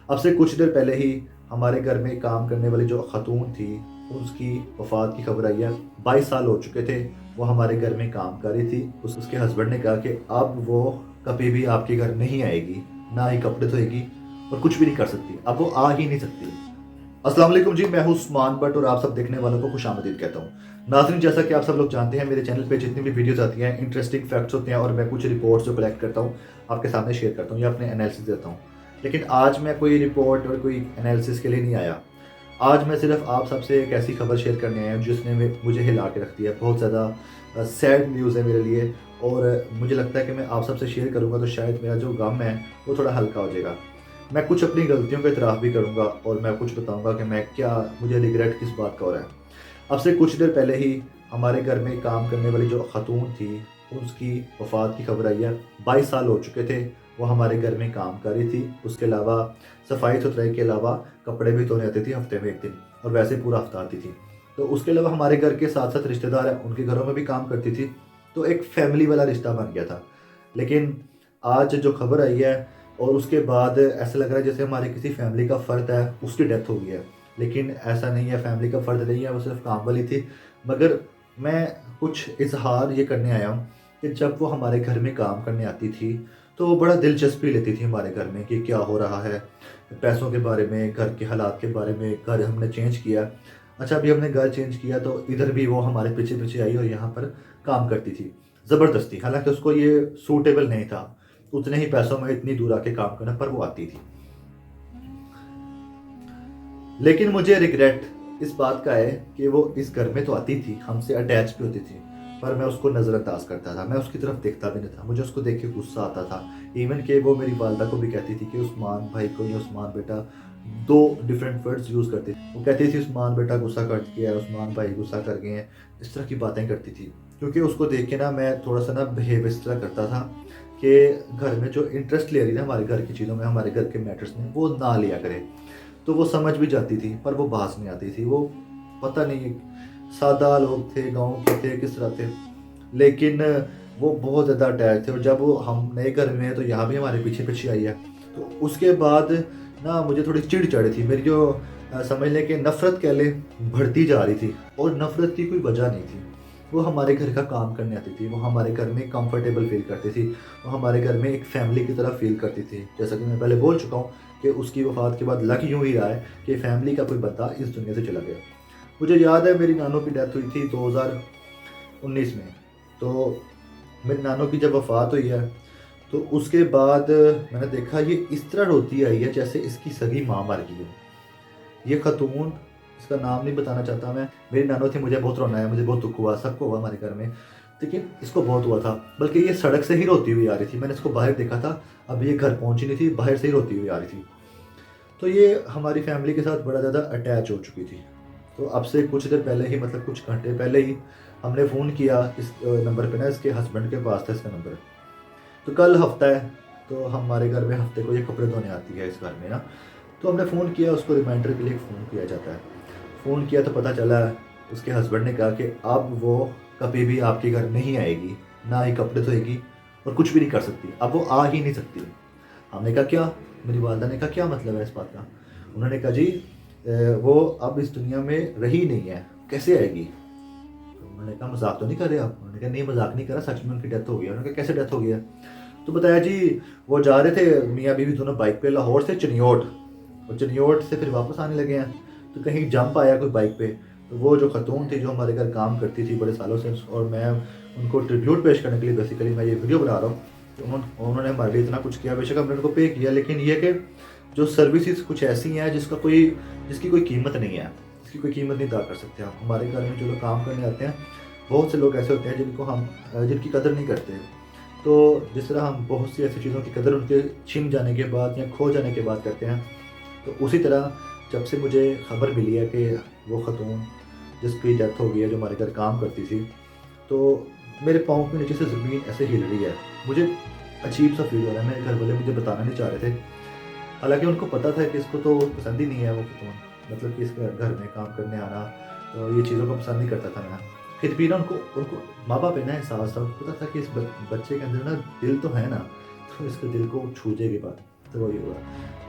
اب سے کچھ دیر پہلے ہی ہمارے گھر میں کام کرنے والی جو خاتون تھی اس کی وفات کی خبر آئی ہے۔ 22 سال ہو چکے تھے وہ ہمارے گھر میں کام کر رہی تھی۔ اس کے ہسبینڈ نے کہا کہ اب وہ کبھی بھی آپ کے گھر نہیں آئے گی، نہ ہی کپڑے دھوئے گی اور کچھ بھی نہیں کر سکتی، اب وہ آ ہی نہیں سکتی۔ السلام علیکم جی، میں ہوں عثمان بٹ اور آپ سب دیکھنے والوں کو خوش آمدید کہتا ہوں۔ ناظرین، جیسا کہ آپ سب لوگ جانتے ہیں میرے چینل پہ جتنی بھی ویڈیوز آتی ہیں انٹرسٹنگ فیکٹس ہوتے ہیں اور میں کچھ رپورٹس جو کلیکٹ کرتا ہوں آپ کے سامنے شیئر کرتا ہوں یا اپنے انالیسس دیتا ہوں۔ لیکن آج میں کوئی رپورٹ اور کوئی انالیسس کے لیے نہیں آیا۔ آج میں صرف آپ سب سے ایک ایسی خبر شیئر کرنے آیا ہوں جس نے مجھے ہلا کے رکھ دیا ہے۔ بہت زیادہ سیڈ نیوز ہے میرے لیے اور مجھے لگتا ہے کہ میں آپ سب سے شیئر کروں گا تو شاید میرا جو غم ہے وہ تھوڑا ہلکا ہو جائے گا۔ میں کچھ اپنی غلطیوں کا اعتراف بھی کروں گا اور میں کچھ بتاؤں گا کہ مجھے ریگریٹ کس بات کا ہو رہا ہے۔ اب سے کچھ دیر پہلے ہی ہمارے گھر میں کام کرنے والی جو خاتون تھی اس کی وفات کی خبر آئی ہے۔ 22 سال ہو چکے تھے وہ ہمارے گھر میں کام کر رہی تھی۔ اس کے علاوہ صفائی ستھرائی کے علاوہ کپڑے بھی دھونے آتے تھے ہفتے میں ایک دن، اور ویسے پورا ہفتہ آتی تھی۔ تو اس کے علاوہ ہمارے گھر کے ساتھ ساتھ رشتہ دار ہیں، ان کے گھروں میں بھی کام کرتی تھی، تو ایک فیملی والا رشتہ بن گیا تھا۔ لیکن آج جو خبر آئی ہے اور اس کے بعد ایسا لگ رہا ہے جیسے ہماری کسی فیملی کا فرد ہے اس کی ڈیتھ ہو گئی ہے، لیکن ایسا نہیں ہے، فیملی کا فرد نہیں ہے، وہ صرف کام والی تھی۔ مگر میں کچھ اظہار یہ کرنے آیا ہوں کہ جب وہ ہمارے گھر میں کام کرنے آتی تھی تو وہ بڑا دلچسپی لیتی تھی ہمارے گھر میں کہ کیا ہو رہا ہے، پیسوں کے بارے میں، گھر کے حالات کے بارے میں۔ گھر ہم نے چینج کیا، اچھا ابھی ہم نے گھر چینج کیا تو ادھر بھی وہ ہمارے پیچھے پیچھے آئی اور یہاں پر کام کرتی تھی زبردستی، حالانکہ اس کو یہ سوٹیبل نہیں تھا اتنے ہی پیسوں میں اتنی دور آ کے کام کرنا، پر وہ آتی تھی۔ لیکن مجھے ریگریٹ اس بات کا ہے کہ وہ اس گھر میں تو آتی تھی، ہم سے اٹیچ بھی ہوتی تھی، پر میں اس کو نظر انداز کرتا تھا، میں اس کی طرف دیکھتا بھی نہیں تھا، مجھے اس کو دیکھ کے غصہ آتا تھا۔ ایون کہ وہ میری والدہ کو بھی کہتی تھی کہ عثمان بھائی کو یا عثمان بیٹا، دو ڈیفرنٹ ورڈز یوز کرتی تھی، وہ کہتی تھی عثمان بیٹا غصہ کر گیا ہے، عثمان بھائی غصہ کر گئے ہیں، اس طرح کی باتیں کرتی تھی۔ کیونکہ اس کو دیکھ کے نا میں تھوڑا سا نا بہیو اس طرح کرتا تھا کہ گھر میں جو انٹرسٹ لے رہی نا ہمارے گھر کی چیزوں میں، ہمارے گھر کے میٹرز میں، وہ نہ لیا کرے۔ تو وہ سمجھ بھی جاتی تھی پر وہ باز نہیں آتی تھی، وہ پتہ نہیں سادہ لوگ تھے، گاؤں کے تھے، کس طرح تھے، لیکن وہ بہت زیادہ اٹیچ تھے۔ اور جب وہ ہم نئے گھر میں ہیں تو یہاں بھی ہمارے پیچھے پیچھے آئی ہے، تو اس کے بعد نا مجھے تھوڑی چڑ چڑھی تھی، میری جو سمجھ لیں کہ نفرت کہہ لیں بڑھتی جا رہی تھی، اور نفرت کی کوئی وجہ نہیں تھی۔ وہ ہمارے گھر کا کام کرنے آتی تھی، وہ ہمارے گھر میں کمفرٹیبل فیل کرتی تھی، وہ ہمارے گھر میں ایک فیملی کی طرح فیل کرتی تھی۔ جیسا کہ میں پہلے بول چکا ہوں کہ اس کی وفات کے بعد لگ یوں ہی رہا ہے کہ فیملی کا کوئی بندہ اس دنیا سے چلا گیا۔ مجھے یاد ہے میری نانوں کی ڈیتھ ہوئی تھی 2019 میں، تو میری نانوں کی جب وفات ہوئی ہے تو اس کے بعد میں نے دیکھا یہ اس طرح روتی آئی ہے جیسے اس کی سگی ماں مر گئی ہو۔ یہ خاتون، اس کا نام نہیں بتانا چاہتا میں، میری نانو تھی، مجھے بہت رونا ہے، مجھے بہت دکھ ہوا، سب کو ہوا ہمارے گھر میں، لیکن اس کو بہت ہوا تھا، بلکہ یہ سڑک سے ہی روتی ہوئی آ رہی تھی۔ میں نے اس کو باہر دیکھا تھا، اب یہ گھر پہنچی نہیں تھی، باہر سے ہی روتی ہوئی آ رہی تھی۔ تو یہ ہماری فیملی کے ساتھ بڑا زیادہ اٹیچ ہو چکی تھی۔ تو اب سے کچھ دیر پہلے ہی، مطلب کچھ گھنٹے پہلے ہی ہم نے فون کیا اس نمبر پہ نا، اس کے ہسبینڈ کے پاس تھا اس کا نمبر، تو کل ہفتہ ہے تو ہمارے گھر میں ہفتے کو یہ کپڑے دھونے آتی ہے اس گھر میں نا، تو ہم نے فون کیا، اس کو ریمائنڈر کے لیے فون کیا جاتا ہے۔ فون کیا تو پتہ چلا اس کے ہسبینڈ نے کہا کہ اب وہ کبھی بھی آپ کے گھر نہیں آئے گی، نہ ہی کپڑے دھوئے گی اور کچھ بھی نہیں کر سکتی، اب وہ آ ہی نہیں سکتی۔ ہم نے کہا کیا؟ میری والدہ نے کہا کیا مطلب ہے اس بات کا؟ انہوں نے کہا جی وہ اب اس دنیا میں رہی نہیں ہے، کیسے آئے گی؟ تو انہوں نے کہا مذاق تو نہیں کر رہے آپ؟ انہوں نے کہا نہیں مذاق نہیں کر رہا، سچ میں ان کی ڈیتھ ہو گئی ہے۔ انہوں نے کہا کیسے ڈیتھ ہو گئی ہے؟ تو بتایا جی وہ جا رہے تھے میاں بیوی دونوں بائک پہ لاہور سے چنیوٹ، اور چنیوٹ سے پھر واپس آنے لگے ہیں، تو کہیں جمپ آیا کوئی بائک پہ، تو وہ جو خاتون تھی جو ہمارے گھر کام کرتی تھی بڑے سالوں سے، اور میں ان کو ٹریبیوٹ پیش کرنے کے لیے بیسیکلی میں یہ ویڈیو بنا رہا ہوں، تو انہوں نے ہمارے لیے اتنا کچھ کیا، بے شک ہم نے ان کو پے کیا، لیکن یہ کہ جو سروسز کچھ ایسی ہیں جس کی کوئی قیمت نہیں ہے، جس کی کوئی قیمت نہیں ادا کر سکتے ہم۔ ہمارے گھر میں جو لوگ کام کرنے آتے ہیں بہت سے لوگ ایسے ہوتے ہیں جن کی قدر نہیں کرتے۔ تو جس طرح ہم بہت سی ایسی چیزوں کی قدر ان کے چھن جانے کے بعد یا کھو جانے کے بعد کرتے ہیں، تو اسی طرح جب سے مجھے خبر ملی ہے کہ وہ خاتون جس کی ڈیتھ ہو گئی ہے جو ہمارے گھر کام کرتی تھی، تو میرے پاؤں کے نیچے سے زمین ایسے ہل رہی ہے، مجھے عجیب سا فیل ہو رہا ہے۔ میرے گھر والے مجھے بتانا نہیں چاہ رہے تھے، حالانکہ ان کو پتہ تھا کہ اس کو تو پسند ہی نہیں ہے وہ خاتون، مطلب کہ اس گھر میں کام کرنے آنا، تو یہ چیزوں کو پسند نہیں کرتا تھا میں۔ پھر بھی نا ان کو ماں باپ ہے نا، احساس تھا، ان کو پتا تھا کہ اس بچے کے اندر نا دل تو ہے نا، تو اس کے دل کو چھو جائے گی بات، تو وہی ہوا۔